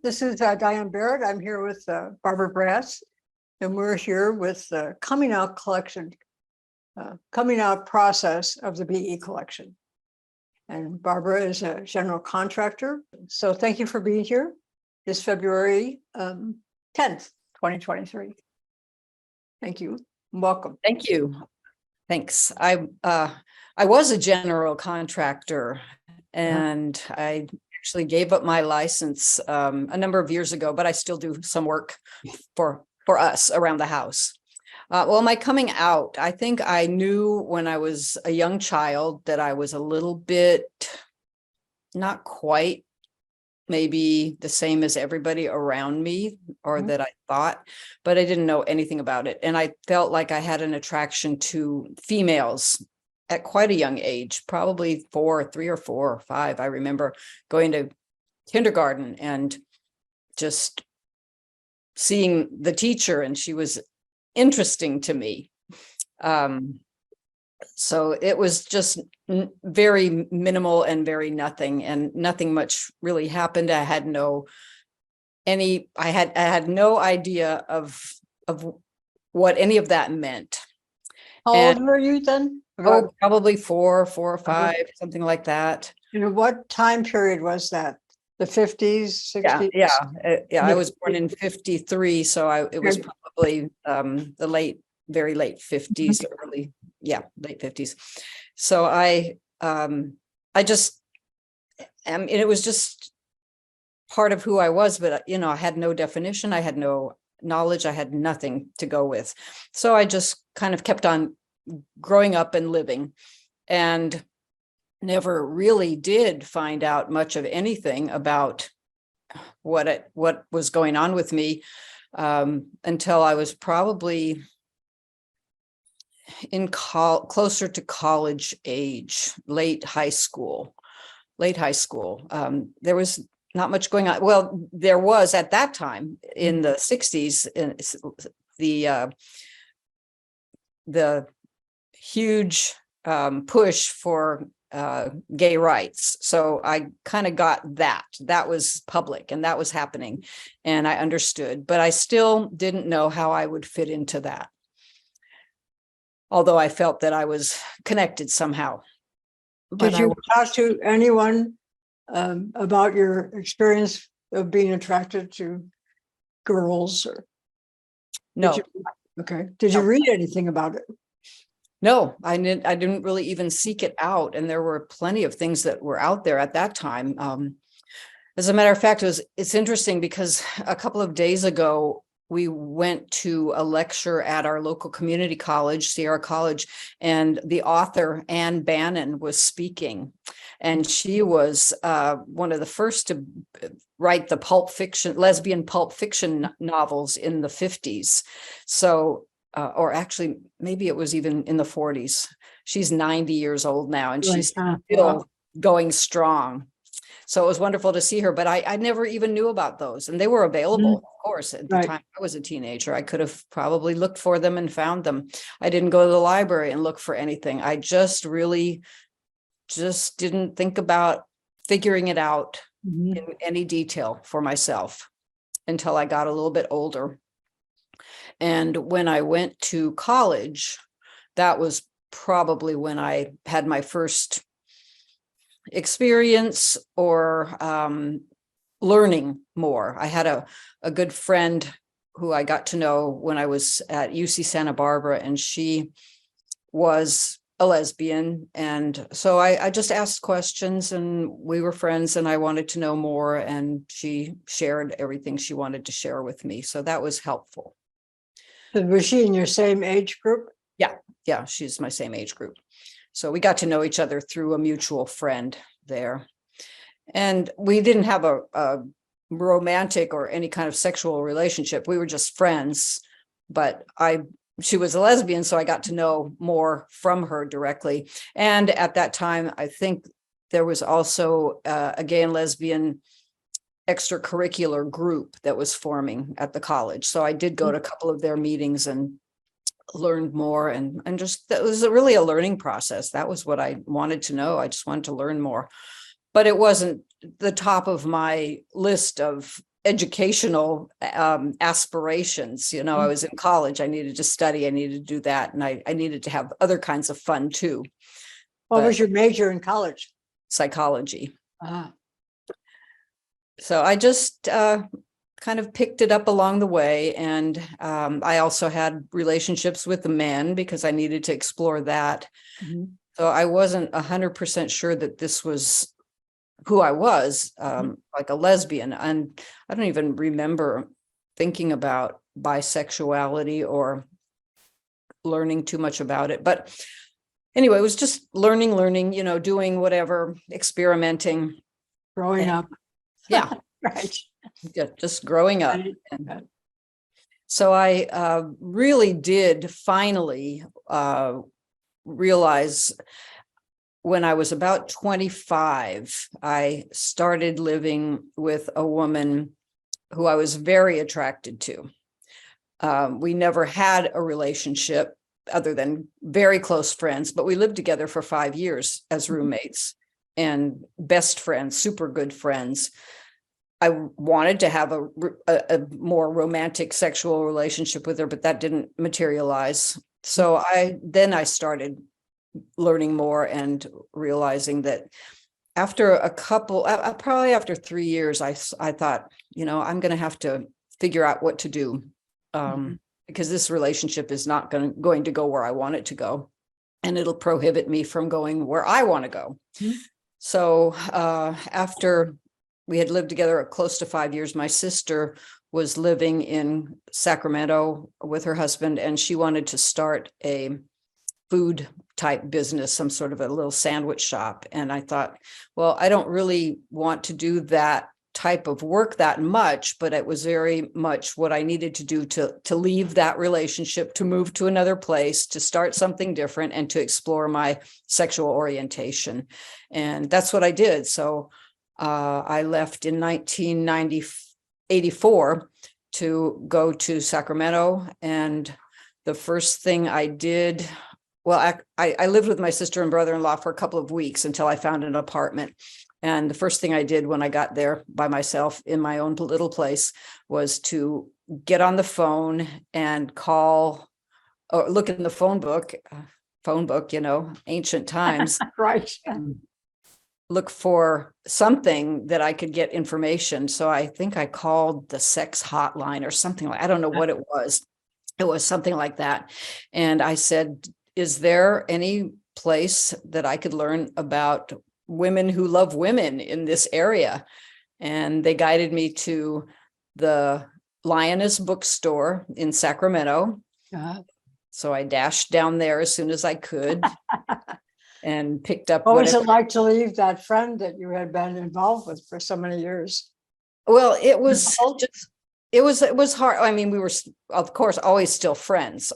This is Diane Barrett. I'm here with Barbara Brass, and we're here with the coming out collection, coming out process of the BE collection. And Barbara is a general contractor. So thank you for being here this February 10th, 2023. Thank you. Welcome. Thank you. Thanks. I was a general contractor, and I actually gave up my license a number of years ago, but I still do some work for us around the house. Well, my coming out, I think I knew when I was a young child that I was a little bit, not quite maybe the same as everybody around me, or that I thought, but I didn't know anything about it. And I felt like I had an attraction to females at quite a young age, probably 3 or 4 or 5. I remember going to kindergarten and just seeing the teacher, and she was interesting to me. So it was just very minimal and very nothing, and nothing much really happened. I had no idea of what any of that meant. How old were you then? Oh, probably 4 or 5, something like that. What time period was that? The 50s, 60s? Yeah. I was born in 53, so it was probably the very late 50s, late 50s. So I just, it was just part of who I was, but I had no definition, I had no knowledge, I had nothing to go with. So I just kind of kept on growing up and living, and never really did find out much of anything about what was going on with me until I was probably closer to college age, late high school. There was not much going on. Well, there was at that time in the 60s, the huge push for gay rights. So I kind of got that was public and that was happening, and I understood, but I still didn't know how I would fit into that, although I felt that I was connected somehow. Did you talk to anyone about your experience of being attracted to girls? Or no. Did you read anything about it? No, I didn't really even seek it out. And there were plenty of things that were out there at that time. As a matter of fact, it's interesting because a couple of days ago, we went to a lecture at our local community college, Sierra College, and the author, Anne Bannon, was speaking. And she was one of the first to write the lesbian pulp fiction novels in the 50s. So, or actually, maybe it was even in the 40s. She's 90 years old now, and she's still going strong. So it was wonderful to see her, but I never even knew about those. And they were available, of course, at the time I was a teenager. I could have probably looked for them and found them. I didn't go to the library and look for anything. I just really didn't think about figuring it out in any detail for myself until I got a little bit older. And when I went to college, that was probably when I had my first experience or learning more. I had a good friend who I got to know when I was at UC Santa Barbara, and she was a lesbian. And so I just asked questions, and we were friends, and I wanted to know more, and she shared everything she wanted to share with me. So that was helpful. Was she in your same age group? Yeah, she's my same age group. So we got to know each other through a mutual friend there. And we didn't have a romantic or any kind of sexual relationship. We were just friends, but she was a lesbian, so I got to know more from her directly. And at that time, I think there was also a gay and lesbian extracurricular group that was forming at the college. So I did go to a couple of their meetings and learned more, and just, that was really a learning process. That was what I wanted to know. I just wanted to learn more, but it wasn't the top of my list of educational aspirations. You know, I was in college, I needed to study, I needed to do that. And I needed to have other kinds of fun too. What But was your major in college? psychology. Ah, So I just kind of picked it up along the way. And I also had relationships with the men because I needed to explore that. mhm. So I wasn't 100% sure that this was who I was, like a lesbian. And I don't even remember thinking about bisexuality or learning too much about it. But anyway, it was just learning, you know, doing whatever, experimenting. Growing And up, yeah, right. just growing up. Right. And so I really did finally realize when I was about 25, I started living with a woman who I was very attracted to. We never had a relationship other than very close friends, but we lived together for 5 years as roommates and best friends, super good friends. I wanted to have a more romantic sexual relationship with her, but that didn't materialize. So I started learning more and realizing that after a couple, probably after 3 years, I thought, you know, I'm going to have to figure out what to do, because this relationship is not going to go where I want it to go, and it'll prohibit me from going where I want to go. So after we had lived together close to 5 years, my sister was living in Sacramento with her husband, and she wanted to start a food type business, some sort of a little sandwich shop. And I thought, well, I don't really want to do that type of work that much, but it was very much what I needed to do to leave that relationship, to move to another place, to start something different, and to explore my sexual orientation. And that's what I did. So I left in 1984 to go to Sacramento. And the first thing I did, well, I lived with my sister and brother-in-law for a couple of weeks until I found an apartment. And the first thing I did when I got there by myself in my own little place was to get on the phone and call or look in the phone book, you know, ancient times. Right. Look for something that I could get information. So I think I called the sex hotline or something like, I don't know what it was. It was something like that. And I said, is there any place that I could learn about women who love women in this area? And they guided me to the Lioness bookstore in Sacramento. So I dashed down there as soon as I could and picked up What was whatever. it like to leave that friend that you had been involved with for so many years? Well, it was just, it was hard. I mean, we were, of course, always still friends,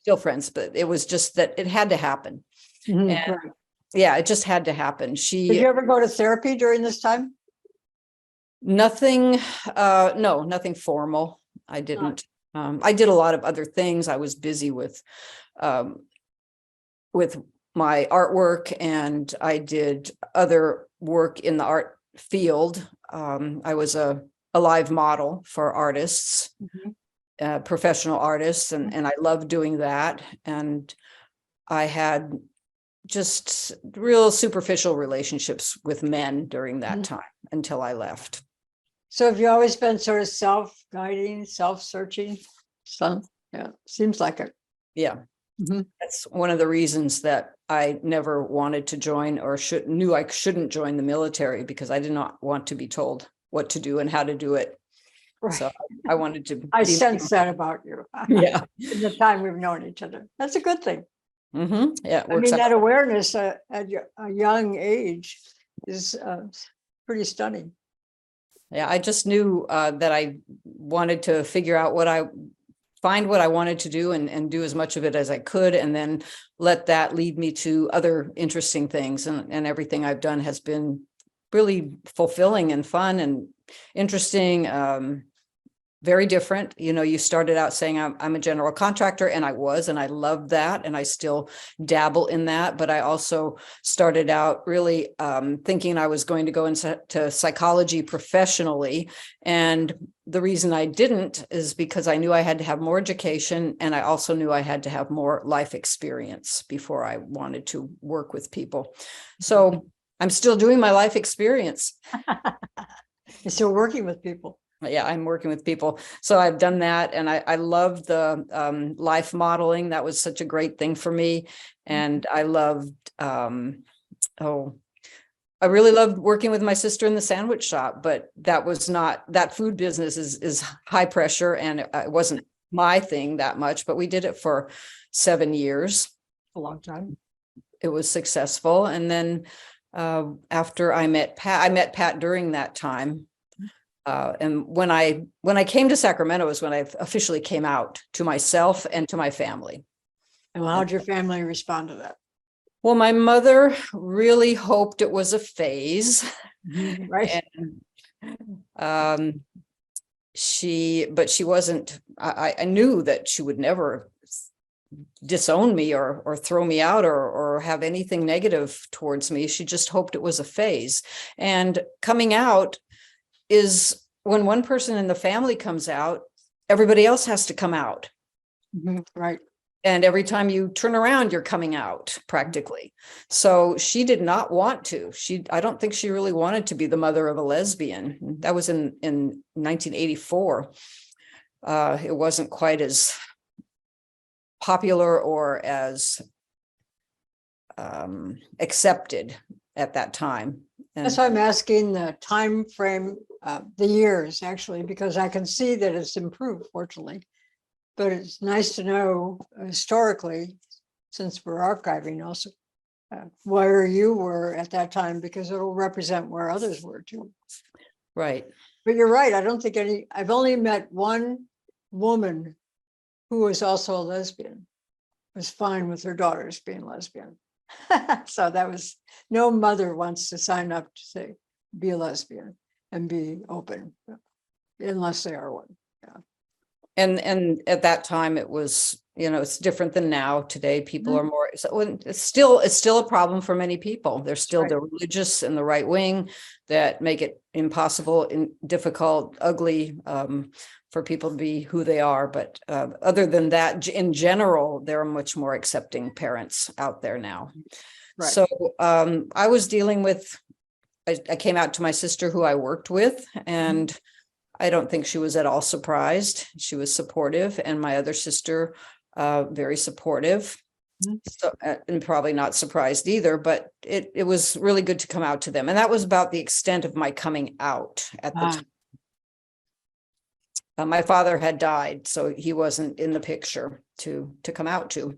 still friends, but it was just that it had to happen. And Right. yeah, it just had to happen. Did you ever go to therapy during this time? Nothing, no, nothing formal. I didn't. I did a lot of other things. I was busy with my artwork, and I did other work in the art field. I was a live model for artists, professional artists, and I loved doing that. And I had just real superficial relationships with men during that time until I left. So have you always been sort of self-guiding, self-searching? So yeah, seems like it. Yeah. That's one of the reasons that I never wanted to join or knew I shouldn't join the military, because I did not want to be told what to do and how to do it. Right. So I wanted to. I sense that about you. Yeah. In the time we've known each other. That's a good thing. Yeah. I mean, that awareness at a young age is pretty stunning. Yeah. I just knew that I wanted to figure out find what I wanted to do and do as much of it as I could, and then let that lead me to other interesting things. And everything I've done has been really fulfilling and fun and interesting. very different. You know, you started out saying I'm a general contractor, and I was, and I loved that. And I still dabble in that. But I also started out really thinking I was going to go into psychology professionally. And the reason I didn't is because I knew I had to have more education. And I also knew I had to have more life experience before I wanted to work with people. So I'm still doing my life experience. You're still working with people. Yeah, I'm working with people. So I've done that. And I love the life modeling. That was such a great thing for me. And I loved, I really loved working with my sister in the sandwich shop, but that was not, that food business is high pressure, and it wasn't my thing that much, but we did it for 7 years. A long time. It was successful. And then after I met Pat during that time. And when I came to Sacramento was when I officially came out to myself and to my family. And how did your family respond to that? Well, my mother really hoped it was a phase. Right. And but she wasn't, I knew that she would never disown me or throw me out or have anything negative towards me. She just hoped it was a phase. And coming out is when one person in the family comes out, everybody else has to come out. Right. And every time you turn around, you're coming out practically. So she did not want to. I don't think she really wanted to be the mother of a lesbian. That was in 1984. It wasn't quite as popular or as accepted at that time. That's why I'm asking the time frame, the years actually, because I can see that it's improved, fortunately. But it's nice to know historically, since we're archiving also, where you were at that time, because it'll represent where others were too. Right. But you're right. I don't think I've only met one woman who was also a lesbian, was fine with her daughters being lesbian. So that was, no mother wants to sign up to say, be a lesbian and be open, unless they are one. Yeah. And at that time it was, it's different than now. Today, people are more, so it's still a problem for many people. There's still the religious and the right wing that make it impossible and difficult, ugly, for people to be who they are. But other than that, in general, there are much more accepting parents out there now. Right. So I was dealing with, I came out to my sister who I worked with, and I don't think she was at all surprised. She was supportive, and my other sister, very supportive. So, and probably not surprised either, but it was really good to come out to them. And that was about the extent of my coming out at the time. My father had died, so he wasn't in the picture to come out to.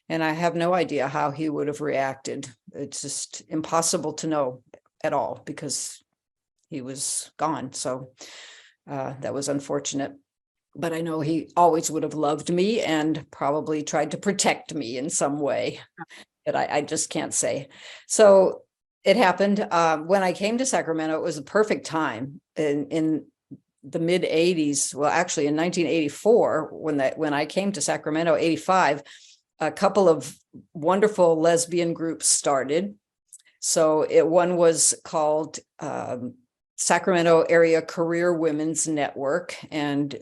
And I have no idea how he would have reacted. It's just impossible to know at all because he was gone. So that was unfortunate. But I know he always would have loved me and probably tried to protect me in some way that I just can't say. So it happened when I came to Sacramento. It was a perfect time in the mid 80s. Well, actually in 1984, when I came to Sacramento, 85, a couple of wonderful lesbian groups started. So one was called Sacramento Area Career Women's Network, and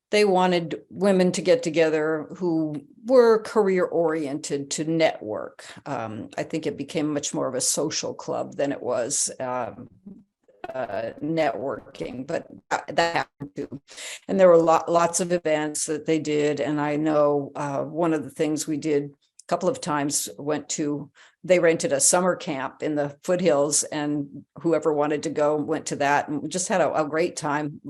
they wanted women to get together who were career oriented to network. I think it became much more of a social club than it was networking, but that happened too. And there were lots of events that they did. And I know one of the things we did a couple of times they rented a summer camp in the foothills, and whoever wanted to go went to that, and we just had a great time.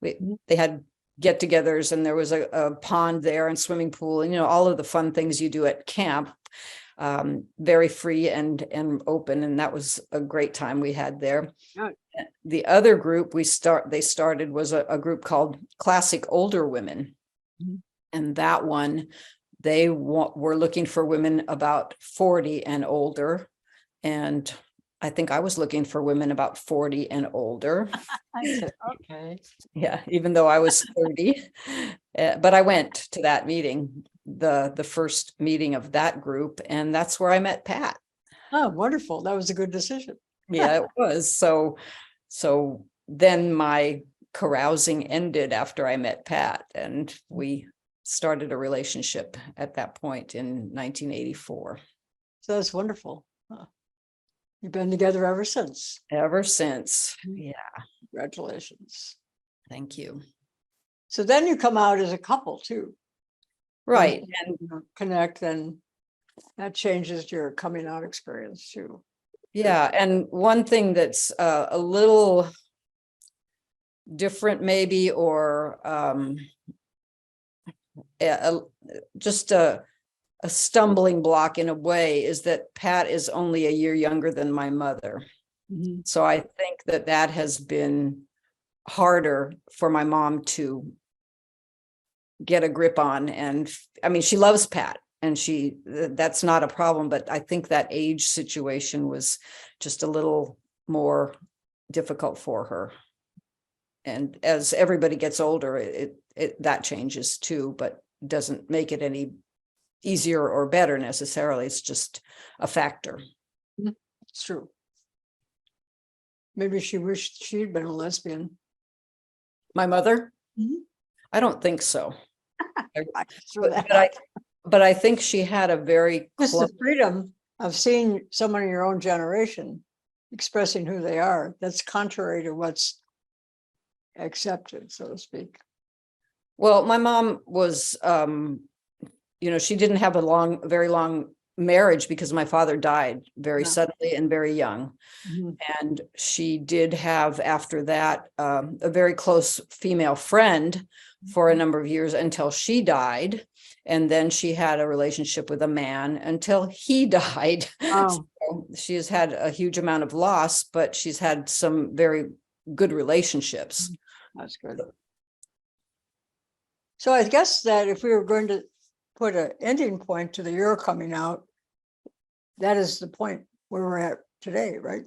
They had get-togethers, and there was a pond there and swimming pool, and all of the fun things you do at camp, very free and open, and that was a great time we had there. Yeah. The other group they started was a group called Classic Older Women, and that one, they were looking for women about 40 and older, and I think I was looking for women about 40 and older. I said, okay. Yeah, even though I was 30. But I went to that meeting, the first meeting of that group, and that's where I met Pat. Oh, wonderful. That was a good decision. Yeah, it was. So then my carousing ended after I met Pat, and we started a relationship at that point in 1984. So that's wonderful. You've been together ever since. Ever since. Mhm. Yeah, Congratulations. thank you. So then you come out as a couple too. Right. And connect, and that changes your coming out experience too. Yeah, and one thing that's a little different maybe, or a- just a stumbling block in a way, is that Pat is only a year younger than my mother. Mhm. So I think that that has been harder for my mom to get a grip on. And I mean, she loves Pat, and that's not a problem, but I think that age situation was just a little more difficult for her. And as everybody gets older, that changes too, but doesn't make it any easier or better necessarily. It's just a factor. It's true. Maybe she wished she'd been a lesbian. My mother? Mhm. I don't think so. I threw But, that but I out. but I think she had a very Just close. the freedom of seeing someone in your own generation expressing who they are. That's contrary to what's accepted, so to speak. Well, my mom was, she didn't have very long marriage because my father died very Yeah. suddenly and very young. Mhm. And she did have, after that, a very close female friend for a number of years until she died. And then she had a relationship with a man until he died. Oh, So she has had a huge amount of loss, but she's had some very good relationships. that's good. So I guess that if we were going to put an ending point to the year coming out, that is the point where we're at today, right?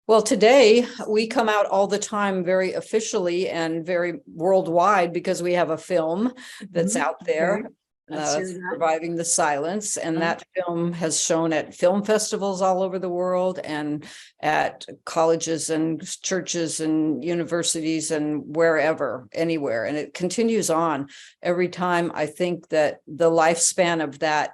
Well, today we come out all the time very officially and very worldwide because we have a film that's Mhm. out there, Okay. Let's hear that. Surviving the Silence. And Mhm. that film has shown at film festivals all over the world and at colleges and churches and universities and wherever, anywhere. And it continues on every time. I think that the lifespan of that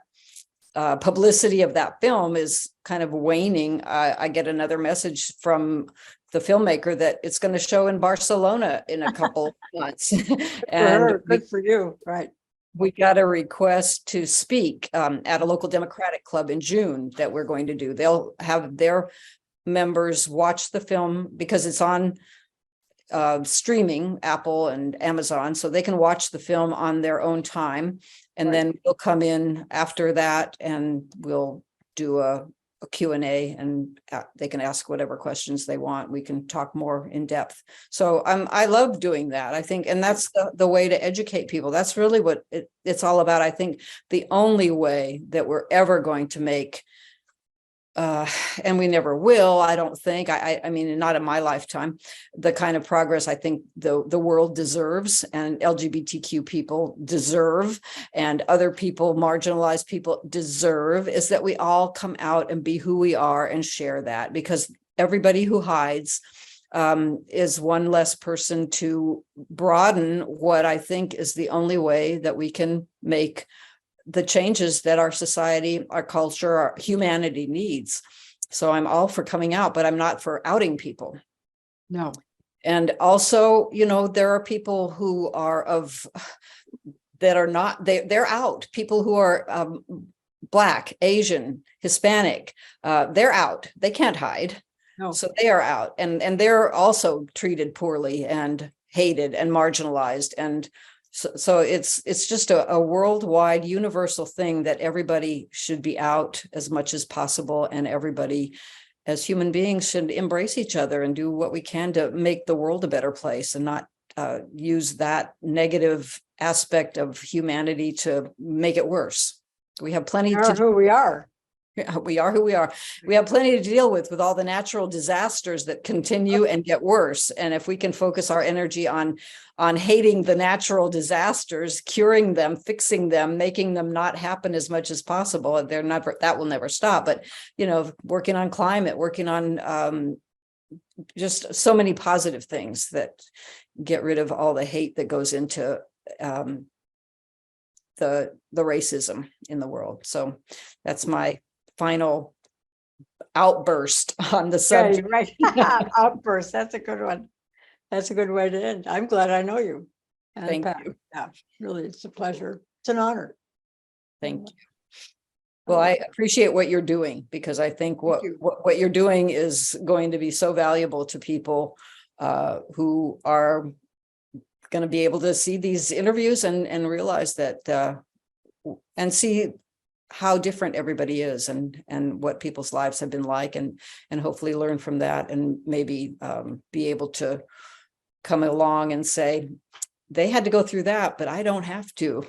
publicity of that film is kind of waning. I get another message from the filmmaker that it's going to show in Barcelona in a couple months. And Good for you, right? we got a request to speak at a local Democratic club in June that we're going to do. They'll have their members watch the film because it's on streaming, Apple and Amazon, so they can watch the film on their own time. And Right. then we'll come in after that and we'll do a Q&A, and they can ask whatever questions they want. We can talk more in depth. So I love doing that, I think, and that's the way to educate people. That's really what it's all about. I think the only way that we're ever going to make and we never will, I don't think, I mean, not in my lifetime, the kind of progress I think the world deserves, and LGBTQ people deserve, and other people, marginalized people deserve, is that we all come out and be who we are and share that, because everybody who hides is one less person to broaden what I think is the only way that we can make the changes that our society, our culture, our humanity needs. So I'm all for coming out, but I'm not for outing people. No. And also, there are people who are that are not, they're out. People who are Black, Asian, Hispanic, they're out. They can't hide. No. So they are out, and they're also treated poorly and hated and marginalized. And so it's just a worldwide universal thing that everybody should be out as much as possible, and everybody as human beings should embrace each other and do what we can to make the world a better place, and not use that negative aspect of humanity to make it worse. We have plenty We are to do. who we are. Yeah, we are who we are. We have plenty to deal with all the natural disasters that continue and get worse. And if we can focus our energy on hating the natural disasters, curing them, fixing them, making them not happen as much as possible, that will never stop. But, working on climate, working on just so many positive things that get rid of all the hate that goes into the racism in the world. So that's my final outburst on the Yeah, subject. you're right. Outburst, that's a good one. That's a good way to end. I'm glad I know you. And Thank Pat, you. yeah, really, it's a pleasure. It's an honor. Thank you. Well, I appreciate what you're doing, because I think what you. you're doing is going to be so valuable to people who are going to be able to see these interviews and realize that and see how different everybody is and what people's lives have been like, and hopefully learn from that, and maybe be able to come along and say, they had to go through that, but I don't have to.